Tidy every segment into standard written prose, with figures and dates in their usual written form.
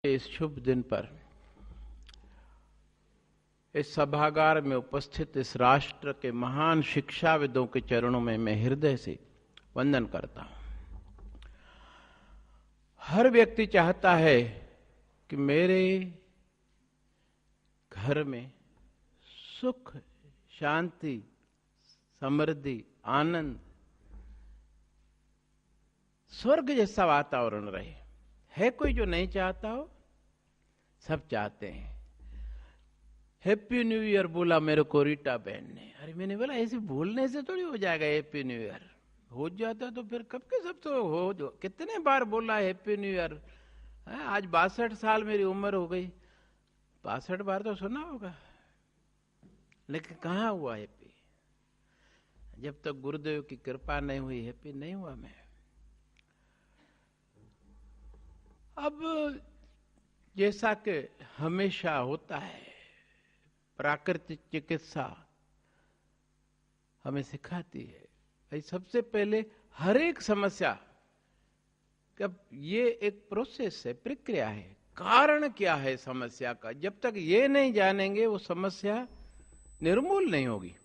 इस शुभ दिन पर इस सभागार में उपस्थित इस राष्ट्र के महान शिक्षाविदों के चरणों में मैं हृदय से वंदन करता हूं। हर व्यक्ति चाहता है कि मेरे घर में सुख, शांति, समृद्धि, आनंद, स्वर्ग जैसा वातावरण रहे। है कोई जो नहीं चाहता हो? सब चाहते हैं। हैप्पी न्यू ईयर बोला मेरे को रीटा बहन ने। अरे मैंने बोला ऐसे बोलने से थोड़ी हो जाएगा हैप्पी न्यू ईयर। हो जाता तो फिर कब के सब तो हो जो। कितने बार बोला हैप्पी न्यू ईयर। आज 62 साल मेरी उम्र हो गई, 62 बार तो सुना होगा, लेकिन कहाँ हुआ हैप्पी। जब तक गुरुदेव की कृपा नहीं हुई हैप्पी नहीं हुआ मैं। अब जैसा कि हमेशा होता है, प्राकृतिक चिकित्सा हमें सिखाती है भाई सबसे पहले हर एक समस्या कब ये एक प्रोसेस है, प्रक्रिया है। कारण क्या है समस्या का, जब तक ये नहीं जानेंगे वो समस्या निर्मूल नहीं होगी।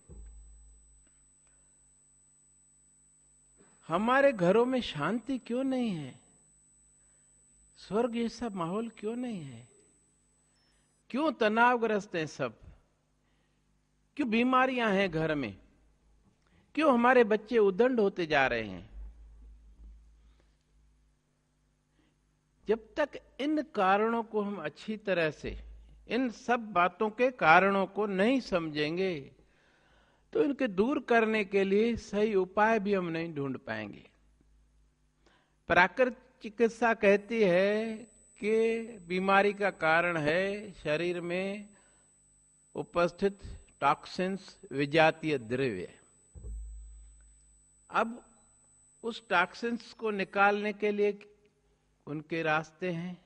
हमारे घरों में शांति क्यों नहीं है? स्वर्ग जैसा माहौल क्यों नहीं है? क्यों तनावग्रस्त हैं सब? क्यों बीमारियां हैं घर में? क्यों हमारे बच्चे उद्दंड होते जा रहे हैं? जब तक इन कारणों को हम अच्छी तरह से, इन सब बातों के कारणों को नहीं समझेंगे तो इनके दूर करने के लिए सही उपाय भी हम नहीं ढूंढ पाएंगे। प्राकृतिक चिकित्सा कहती है कि बीमारी का कारण है शरीर में उपस्थित टॉक्सिन्स, विजातीय द्रव्य। अब उस टॉक्सिन्स को निकालने के लिए उनके रास्ते हैं।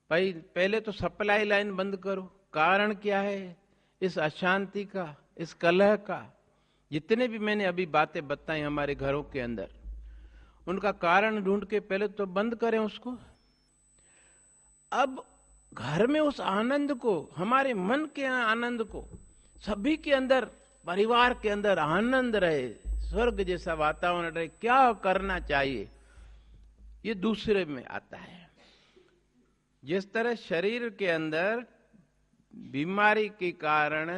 भाई पहले तो सप्लाई लाइन बंद करो। कारण क्या है इस अशांति का, इस कलह का? जितने भी मैंने अभी बातें बताई हमारे घरों के अंदर, उनका कारण ढूंढ के पहले तो बंद करें उसको। अब घर में उस आनंद को, हमारे मन के आनंद को, सभी के अंदर, परिवार के अंदर आनंद रहे, स्वर्ग जैसा वातावरण रहे, क्या करना चाहिए ये दूसरे में आता है। जिस तरह शरीर के अंदर बीमारी के कारण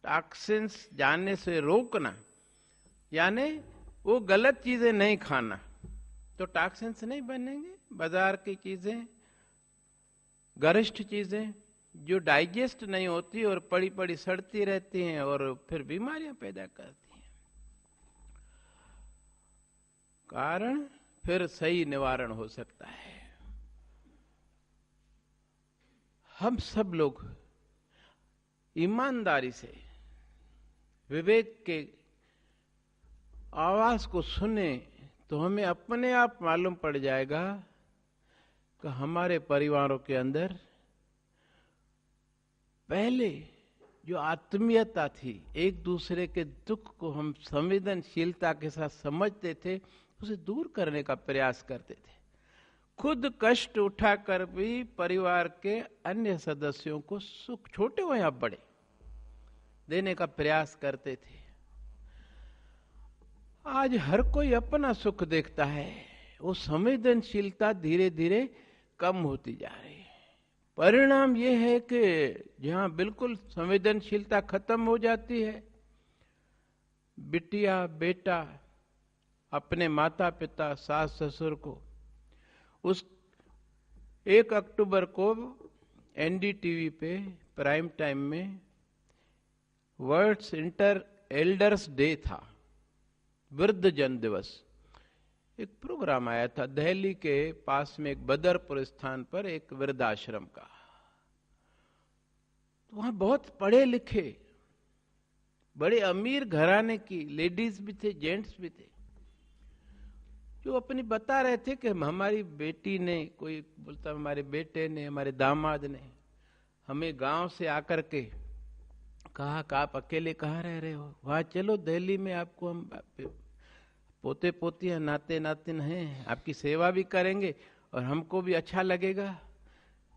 टॉक्सिन्स जाने से रोकना, यानी वो गलत चीजें नहीं खाना तो टॉक्सिन्स नहीं बनेंगे। बाजार की चीजें, गरिष्ठ चीजें जो डाइजेस्ट नहीं होती और पड़ी पड़ी सड़ती रहती हैं और फिर बीमारियां पैदा करती हैं। कारण फिर सही निवारण हो सकता है। हम सब लोग ईमानदारी से विवेक के आवाज को सुने तो हमें अपने आप मालूम पड़ जाएगा कि हमारे परिवारों के अंदर पहले जो आत्मीयता थी, एक दूसरे के दुख को हम संवेदनशीलता के साथ समझते थे, उसे दूर करने का प्रयास करते थे। खुद कष्ट उठाकर भी परिवार के अन्य सदस्यों को सुख, छोटे हो या बड़े, देने का प्रयास करते थे। आज हर कोई अपना सुख देखता है। वो संवेदनशीलता धीरे धीरे कम होती जा रही है। परिणाम ये है कि जहां बिल्कुल संवेदनशीलता खत्म हो जाती है, बिटिया बेटा अपने माता पिता, सास ससुर को, उस 1 अक्टूबर को एनडीटीवी पे प्राइम टाइम में वर्ल्ड्स इंटर एल्डर्स डे था, वृद्ध जन दिवस। एक प्रोग्राम आया था दिल्ली के पास में एक बदरपुर स्थान पर एक वृद्धाश्रम का। तो वहां बहुत पढ़े लिखे, बड़े अमीर घराने की लेडीज भी थे, जेंट्स भी थे, जो अपनी बता रहे थे कि हमारी बेटी ने, कोई बोलता हमारे बेटे ने, हमारे दामाद ने हमें गांव से आकर के कहा कि आप अकेले कहाँ रह रहे हो, वहां चलो दिल्ली में आपको हम पोते पोतियां, नाते नातिन हैं, आपकी सेवा भी करेंगे और हमको भी अच्छा लगेगा।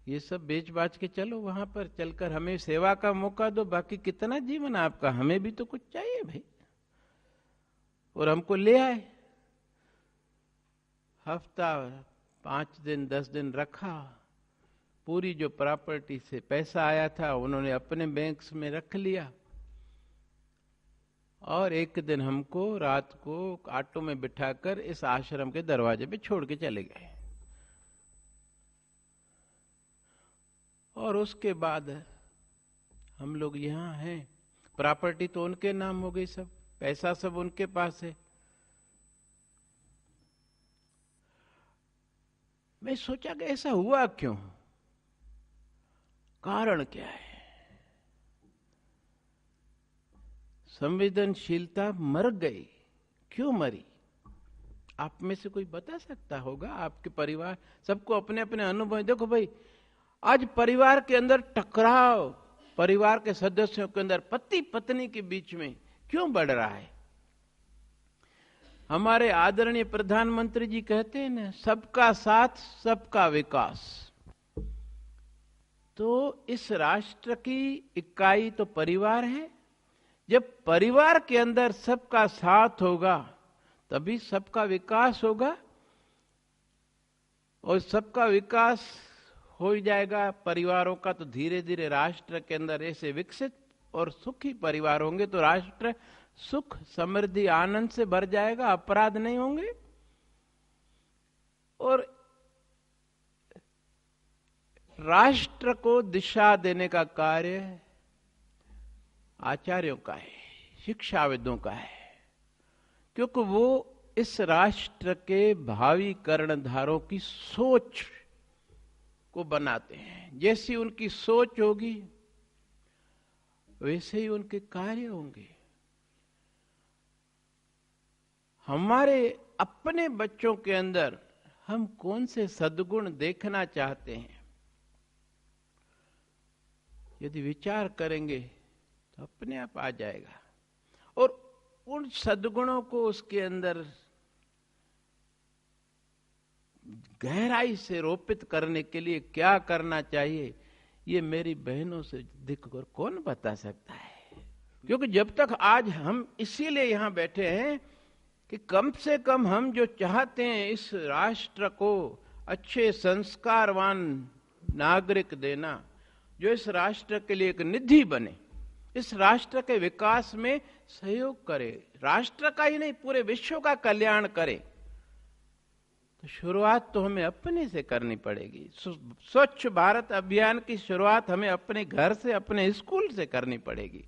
ये सब बेच बाच के चलो, वहां पर चलकर हमें सेवा का मौका दो, बाकी कितना जीवन आपका, हमें भी तो कुछ चाहिए भाई। और हमको ले आए, हफ्ता 5 दिन 10 दिन रखा, पूरी जो प्रॉपर्टी से पैसा आया था उन्होंने अपने बैंक्स में रख लिया, और एक दिन हमको रात को ऑटो में बिठाकर इस आश्रम के दरवाजे पे छोड़ के चले गए। और उसके बाद हम लोग यहाँ हैं, प्रॉपर्टी तो उनके नाम हो गई, सब पैसा सब उनके पास है। मैं सोचा कि ऐसा हुआ क्यों, कारण क्या है। संवेदनशीलता मर गई, क्यों मरी? आप में से कोई बता सकता होगा? आपके परिवार, सबको अपने अपने अनुभव। देखो भाई, आज परिवार के अंदर टकराव, परिवार के सदस्यों के अंदर, पति पत्नी के बीच में क्यों बढ़ रहा है? हमारे आदरणीय प्रधानमंत्री जी कहते हैं ना, सबका साथ सबका विकास। तो इस राष्ट्र की इकाई तो परिवार है। जब परिवार के अंदर सबका साथ होगा तभी सबका विकास होगा, और सबका विकास हो जाएगा परिवारों का, तो धीरे धीरे राष्ट्र के अंदर ऐसे विकसित और सुखी परिवार होंगे तो राष्ट्र सुख समृद्धि आनंद से भर जाएगा, अपराध नहीं होंगे। और राष्ट्र को दिशा देने का कार्य आचार्यों का है, शिक्षाविदों का है, क्योंकि वो इस राष्ट्र के भावी कर्णधारों की सोच को बनाते हैं। जैसी उनकी सोच होगी वैसे ही उनके कार्य होंगे। हमारे अपने बच्चों के अंदर हम कौन से सद्गुण देखना चाहते हैं, यदि विचार करेंगे तो अपने आप आ जाएगा। और उन सद्गुणों को उसके अंदर गहराई से रोपित करने के लिए क्या करना चाहिए, ये मेरी बहनों से दिखकर कौन बता सकता है। क्योंकि जब तक आज हम इसीलिए यहां बैठे हैं कि कम से कम हम जो चाहते हैं इस राष्ट्र को अच्छे संस्कारवान नागरिक देना, जो इस राष्ट्र के लिए एक निधि बने, इस राष्ट्र के विकास में सहयोग करे, राष्ट्र का ही नहीं पूरे विश्व का कल्याण करे, तो शुरुआत तो हमें अपने से करनी पड़ेगी। स्वच्छ भारत अभियान की शुरुआत हमें अपने घर से, अपने स्कूल से करनी पड़ेगी।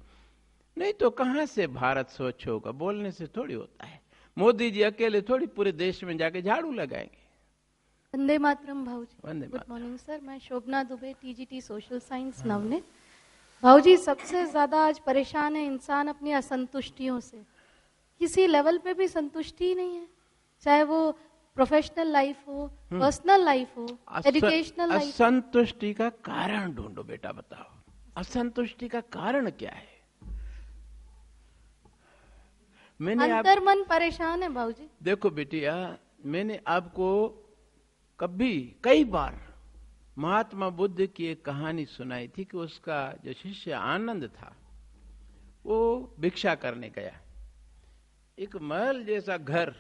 नहीं तो कहां से भारत स्वच्छ होगा? बोलने से थोड़ी होता है। मोदी जी अकेले थोड़ी पूरे देश में जाके झाड़ू लगाएंगे। वंदे मातरम भाऊजी। वंदे गुड मातरम। मॉर्निंग सर, मैं Shobhana Dubey, TGT social science Navneet. भाऊजी, सबसे ज्यादा आज परेशान है इंसान अपनी असंतुष्टियों से। किसी लेवल पे भी संतुष्टि ही नहीं है, चाहे वो प्रोफेशनल लाइफ हो, पर्सनल लाइफ हो, एजुकेशनल लाइफ। असंतुष्टि का कारण ढूंढो बेटा, बताओ असंतुष्टि का कारण क्या है? मैंने अंतर मन परेशान है भाऊजी। देखो बेटिया, मैंने आपको कई बार महात्मा बुद्ध की एक कहानी सुनाई थी कि उसका जो शिष्य आनंद था वो भिक्षा करने गया। एक महल जैसा घर,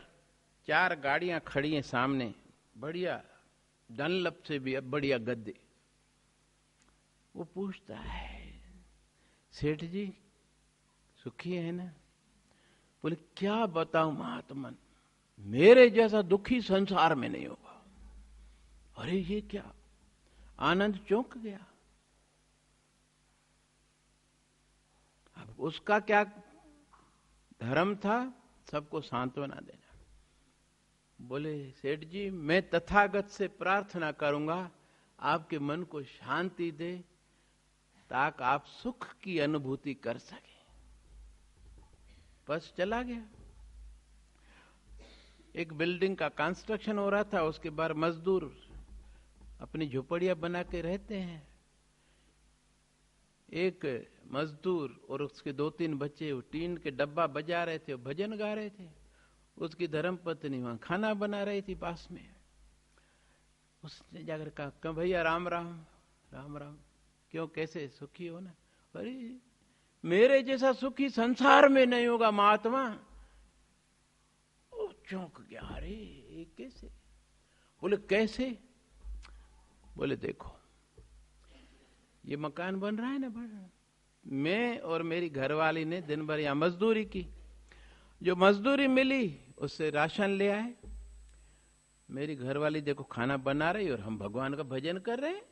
4 गाड़ियां खड़ी हैं सामने, बढ़िया डनलप से भी अब बढ़िया गद्दे। वो पूछता है, सेठ जी सुखी है ना? बोले, क्या बताऊं महात्मन, मेरे जैसा दुखी संसार में नहीं होगा। अरे ये क्या? आनंद चौंक गया। अब उसका क्या धर्म था? सबको सांत्वना देना। बोले, सेठ जी मैं तथागत से प्रार्थना करूंगा आपके मन को शांति दे, ताकि आप सुख की अनुभूति कर सके। बस चला गया। एक बिल्डिंग का कंस्ट्रक्शन हो रहा था, उसके बाद मजदूर अपनी झोपड़ियां बना के रहते हैं। एक मजदूर और उसके 2-3 बच्चे वो टीन के डब्बा बजा रहे थे, भजन गा रहे थे। उसकी धर्मपत्नी वहां खाना बना रही थी पास में। उसने जाकर कहा, भैया राम राम। राम राम, क्यों, कैसे, सुखी हो ना? अरे मेरे जैसा सुखी संसार में नहीं होगा महात्मा। चौंक गया, अरे ये कैसे? बोले कैसे? बोले देखो, ये मकान बन रहा है ना, बन रहा है। मैं और मेरी घरवाली ने दिन भर यहां मजदूरी की, जो मजदूरी मिली उससे राशन ले आए। मेरी घरवाली देखो खाना बना रही और हम भगवान का भजन कर रहे हैं।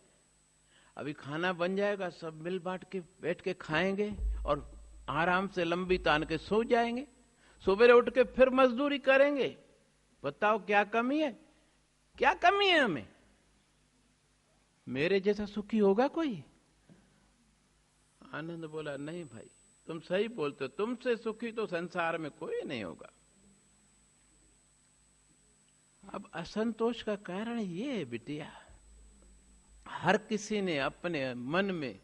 अभी खाना बन जाएगा, सब मिल बांट के बैठ के खाएंगे और आराम से लंबी तान के सो जाएंगे। सुबह उठ के फिर मजदूरी करेंगे। बताओ क्या कमी है? क्या कमी है हमें? मेरे जैसा सुखी होगा कोई? आनंद बोला, नहीं भाई, तुम सही बोलते हो, तुमसे सुखी तो संसार में कोई नहीं होगा। अब असंतोष का कारण ये है बिटिया, हर किसी ने अपने मन में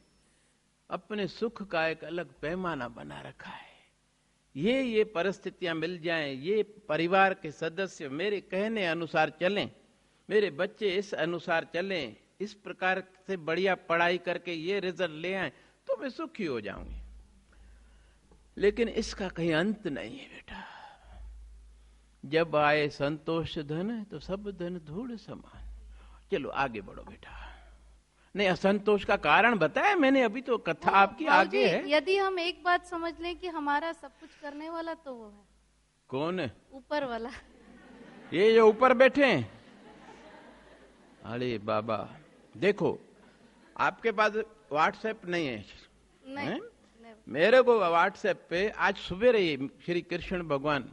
अपने सुख का एक अलग पैमाना बना रखा है। ये परिस्थितियां मिल जाएं, ये परिवार के सदस्य मेरे कहने अनुसार चलें, मेरे बच्चे इस अनुसार चलें, इस प्रकार से बढ़िया पढ़ाई करके ये रिजल्ट ले आए तो मैं सुखी हो जाऊंगी। लेकिन इसका कहीं अंत नहीं है बेटा। जब आए संतोष धन तो सब धन धूल समान। चलो आगे बढ़ो बेटा। नहीं, असंतोष का कारण बताया मैंने, अभी तो कथा आपकी आगे है। यदि हम एक बात समझ लें कि हमारा सब कुछ करने वाला तो वो है। कौन है? ऊपर वाला। ये जो ऊपर बैठे हैं। अरे बाबा देखो, आपके पास व्हाट्सएप नहीं है? नहीं, मेरे को व्हाट्सएप पे आज सुबह रही श्री कृष्ण भगवान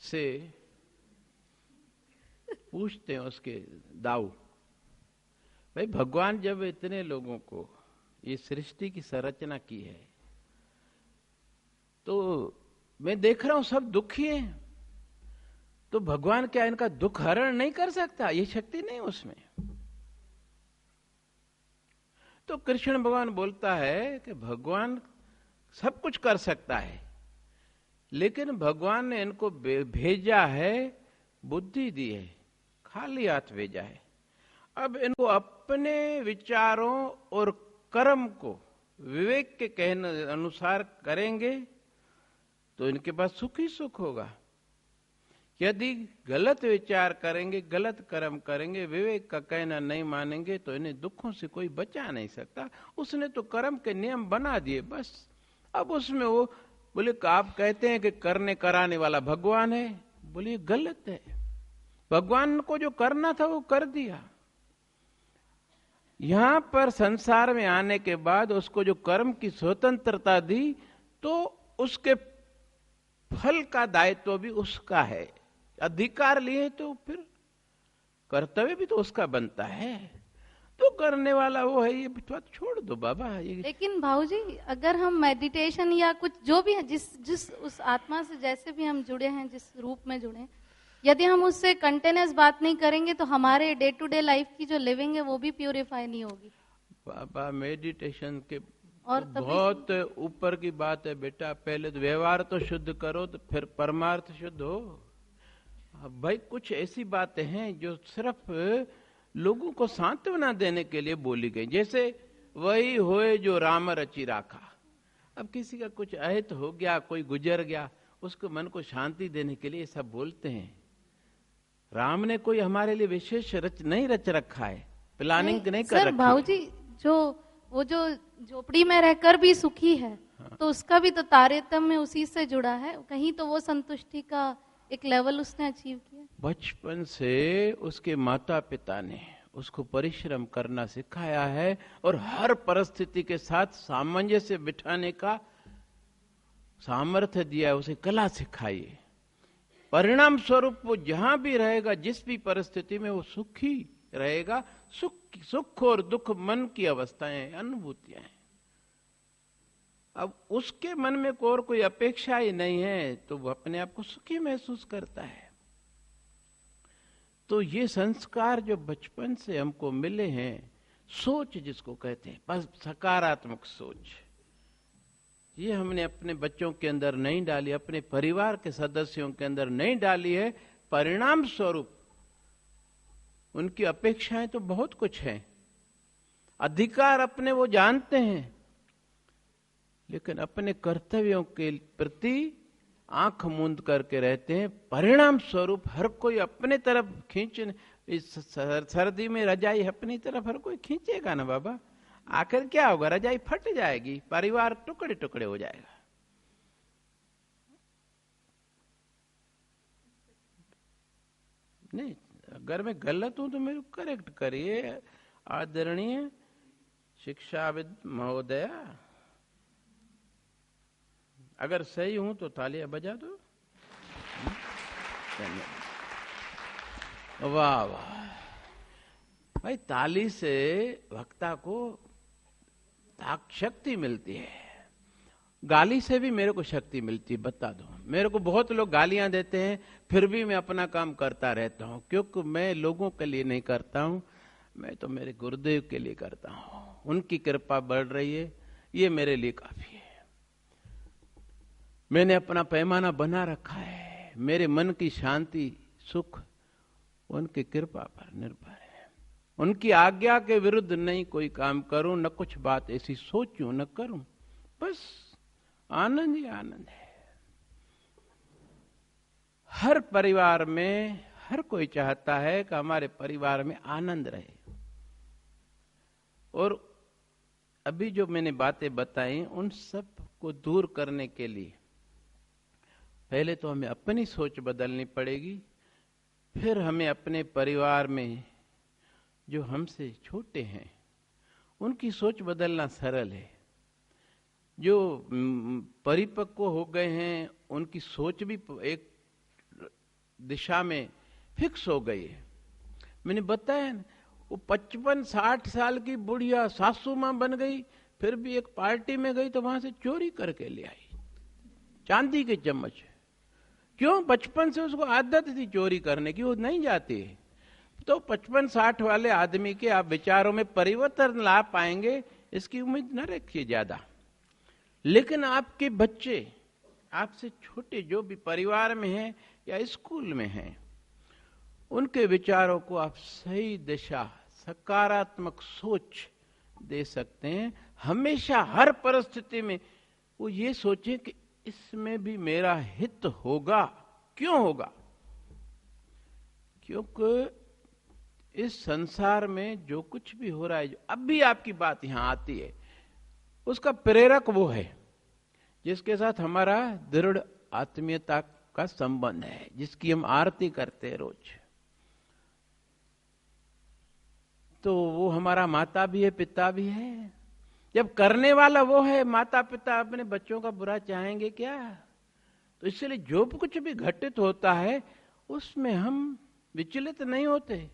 से पूछते हैं उसके दाऊ, भाई भगवान जब इतने लोगों को ये सृष्टि की संरचना की है तो मैं देख रहा हूं सब दुखी हैं, तो भगवान क्या इनका दुख हरण नहीं कर सकता? ये शक्ति नहीं उसमें? तो कृष्ण भगवान बोलता है कि भगवान सब कुछ कर सकता है, लेकिन भगवान ने इनको भेजा है, बुद्धि दी है, खाली हाथ भेजा है। अब इनको अपने विचारों और कर्म को विवेक के कहने अनुसार करेंगे तो इनके पास सुख ही सुख होगा। यदि गलत विचार करेंगे, गलत कर्म करेंगे, विवेक का कहना नहीं मानेंगे तो इन्हें दुखों से कोई बचा नहीं सकता। उसने तो कर्म के नियम बना दिए बस। अब उसमें वो बोले, आप कहते हैं कि करने कराने वाला भगवान है, बोले गलत है। भगवान को जो करना था वो कर दिया। यहां पर संसार में आने के बाद उसको जो कर्म की स्वतंत्रता दी तो उसके फल का दायित्व भी उसका है। अधिकार लिए तो फिर कर्तव्य भी तो उसका बनता है। तो करने वाला वो है, ये बात छोड़ दो बाबा। लेकिन भाऊजी, अगर हम मेडिटेशन या कुछ जो भी है, जिस उस आत्मा से जैसे भी हम जुड़े हैं, जिस रूप में जुड़े, यदि हम उससे कंटिन्यूअस बात नहीं करेंगे तो हमारे डे टू डे लाइफ की जो लिविंग है वो भी प्यूरिफाई नहीं होगी। बाबा मेडिटेशन के और तो बहुत ऊपर की बात है बेटा। पहले तो व्यवहार तो शुद्ध करो तो फिर परमार्थ शुद्ध हो। अब भाई कुछ ऐसी बातें हैं जो सिर्फ लोगों को सांत्वना देने के लिए बोली गई, जैसे वही होए जो राम रचि राखा। अब किसी का कुछ अहित हो गया, कोई गुजर गया, उसको मन को शांति देने के लिए सब बोलते हैं। राम ने कोई हमारे लिए विशेष नहीं रच रखा है, प्लानिंग नहीं कर रखी। भाऊजी, वो जो झोपड़ी में रहकर भी सुखी है, हाँ, तो उसका भी तो तारतम्य उसी से जुड़ा है। कहीं तो वो संतुष्टि का एक लेवल उसने अचीव किया। बचपन से उसके माता पिता ने उसको परिश्रम करना सिखाया है और हर परिस्थिति के साथ सामंजस्य बिठाने का सामर्थ्य दिया है, उसे कला सिखाई है। परिणाम स्वरूप वो जहां भी रहेगा, जिस भी परिस्थिति में वो सुखी रहेगा। सुख और दुख मन की अवस्थाएं, अनुभूतियां हैं। अब उसके मन में और कोई अपेक्षा ही नहीं है तो वो अपने आप को सुखी महसूस करता है। तो ये संस्कार जो बचपन से हमको मिले हैं, सोच जिसको कहते हैं, बस सकारात्मक सोच, ये हमने अपने बच्चों के अंदर नहीं डाली, अपने परिवार के सदस्यों के अंदर नहीं डाली है। परिणाम स्वरूप उनकी अपेक्षाएं तो बहुत कुछ हैं, अधिकार अपने वो जानते हैं, लेकिन अपने कर्तव्यों के प्रति आंख मूंद करके रहते हैं। परिणाम स्वरूप हर कोई अपने तरफ इस सर्दी में रजाई अपनी तरफ हर कोई खींचेगा ना बाबा, आखिर क्या होगा? रजाई फट जाएगी, परिवार टुकड़े टुकड़े हो जाएगा। नहीं, अगर मैं गलत हूं तो मेरे को करेक्ट करिए आदरणीय शिक्षाविद महोदया। अगर सही हूं तो तालियां बजा दो। वाह वाह भाई, ताली से वक्ता को शक्ति मिलती है, गाली से भी मेरे को शक्ति मिलती है। बता दो, मेरे को बहुत लोग गालियां देते हैं, फिर भी मैं अपना काम करता रहता हूं, क्योंकि मैं लोगों के लिए नहीं करता हूं, मैं तो मेरे गुरुदेव के लिए करता हूं। उनकी कृपा बढ़ रही है, ये मेरे लिए काफी है। मैंने अपना पैमाना बना रखा है, मेरे मन की शांति सुख उनकी कृपा पर निर्भर है। उनकी आज्ञा के विरुद्ध नहीं कोई काम करूं, न कुछ बात ऐसी सोचूं न करूं, बस आनंद ही आनंद है। हर परिवार में हर कोई चाहता है कि हमारे परिवार में आनंद रहे। और अभी जो मैंने बातें बताई उन सब को दूर करने के लिए पहले तो हमें अपनी सोच बदलनी पड़ेगी, फिर हमें अपने परिवार में जो हमसे छोटे हैं उनकी सोच बदलना सरल है। जो परिपक्व हो गए हैं उनकी सोच भी एक दिशा में फिक्स हो गई है। मैंने बताया ना, वो 55-60 साल की बुढ़िया सासू मां बन गई, फिर भी एक पार्टी में गई तो वहां से चोरी करके ले आई चांदी के चम्मच। क्यों? बचपन से उसको आदत थी चोरी करने की, वो नहीं जाती। तो 55-60 वाले आदमी के आप विचारों में परिवर्तन ला पाएंगे इसकी उम्मीद न रखिए ज्यादा। लेकिन आपके बच्चे आपसे छोटे जो भी परिवार में हैं या स्कूल में हैं, उनके विचारों को आप सही दिशा सकारात्मक सोच दे सकते हैं। हमेशा हर परिस्थिति में वो ये सोचे कि इसमें भी मेरा हित होगा। क्यों होगा? क्योंकि इस संसार में जो कुछ भी हो रहा है, जो अभी आपकी बात यहां आती है, उसका प्रेरक वो है जिसके साथ हमारा दृढ़ आत्मीयता का संबंध है, जिसकी हम आरती करते हैं रोज। तो वो हमारा माता भी है, पिता भी है। जब करने वाला वो है, माता पिता अपने बच्चों का बुरा चाहेंगे क्या? तो इसलिए जो कुछ भी घटित होता है उसमें हम विचलित नहीं होते।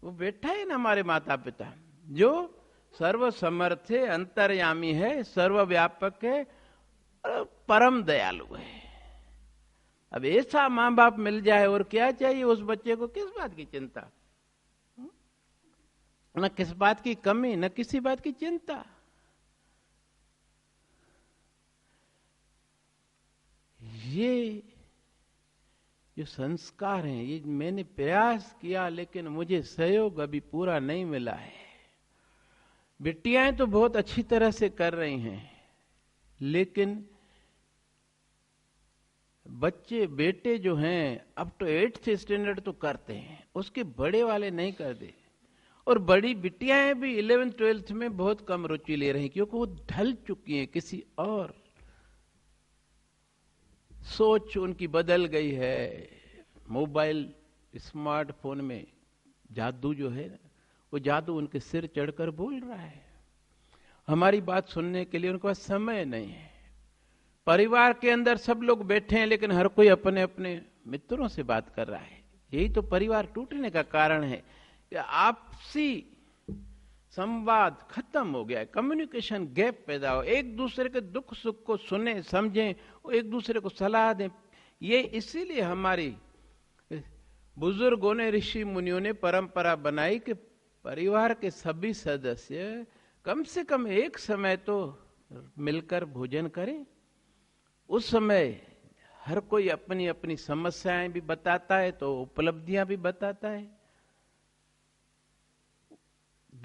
वो बैठा है ना हमारे माता पिता, जो सर्वसमर्थ है, अंतर्यामी है, सर्वव्यापक है और परम दयालु है। अब ऐसा मां बाप मिल जाए और क्या चाहिए उस बच्चे को? किस बात की चिंता? न किस बात की कमी, न किसी बात की चिंता। ये जो संस्कार हैं, ये मैंने प्रयास किया लेकिन मुझे सहयोग अभी पूरा नहीं मिला है। बिटियाएं तो बहुत अच्छी तरह से कर रही हैं, लेकिन बच्चे बेटे जो हैं अब तो 8th स्टैंडर्ड तो करते हैं, उसके बड़े वाले नहीं करते। और बड़ी बिटियाएं भी 11th 12th में बहुत कम रुचि ले रही, क्योंकि वो ढल चुकी हैं किसी और, सोच उनकी बदल गई है। मोबाइल स्मार्टफोन में जादू जो है, वो जादू उनके सिर चढ़कर बोल रहा है। हमारी बात सुनने के लिए उनके पास समय नहीं है। परिवार के अंदर सब लोग बैठे हैं, लेकिन हर कोई अपने अपने मित्रों से बात कर रहा है। यही तो परिवार टूटने का कारण है कि आपसी संवाद खत्म हो गया है, कम्युनिकेशन गैप पैदा हो। एक दूसरे के दुख सुख को सुने समझें, एक दूसरे को सलाह दें। ये इसीलिए हमारी बुजुर्गों ने, ऋषि मुनियों ने परंपरा बनाई कि परिवार के सभी सदस्य कम से कम एक समय तो मिलकर भोजन करें। उस समय हर कोई अपनी अपनी समस्याएं भी बताता है, तो उपलब्धियां भी बताता है।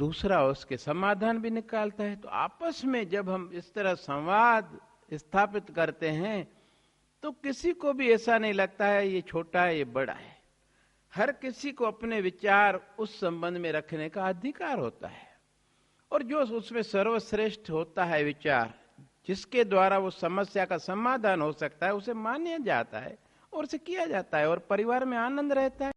दूसरा उसके समाधान भी निकालता है। तो आपस में जब हम इस तरह संवाद स्थापित करते हैं तो किसी को भी ऐसा नहीं लगता है ये छोटा है ये बड़ा है। हर किसी को अपने विचार उस संबंध में रखने का अधिकार होता है, और जो उसमें सर्वश्रेष्ठ होता है विचार, जिसके द्वारा वो समस्या का समाधान हो सकता है, उसे माना जाता है और उसे किया जाता है, और परिवार में आनंद रहता है।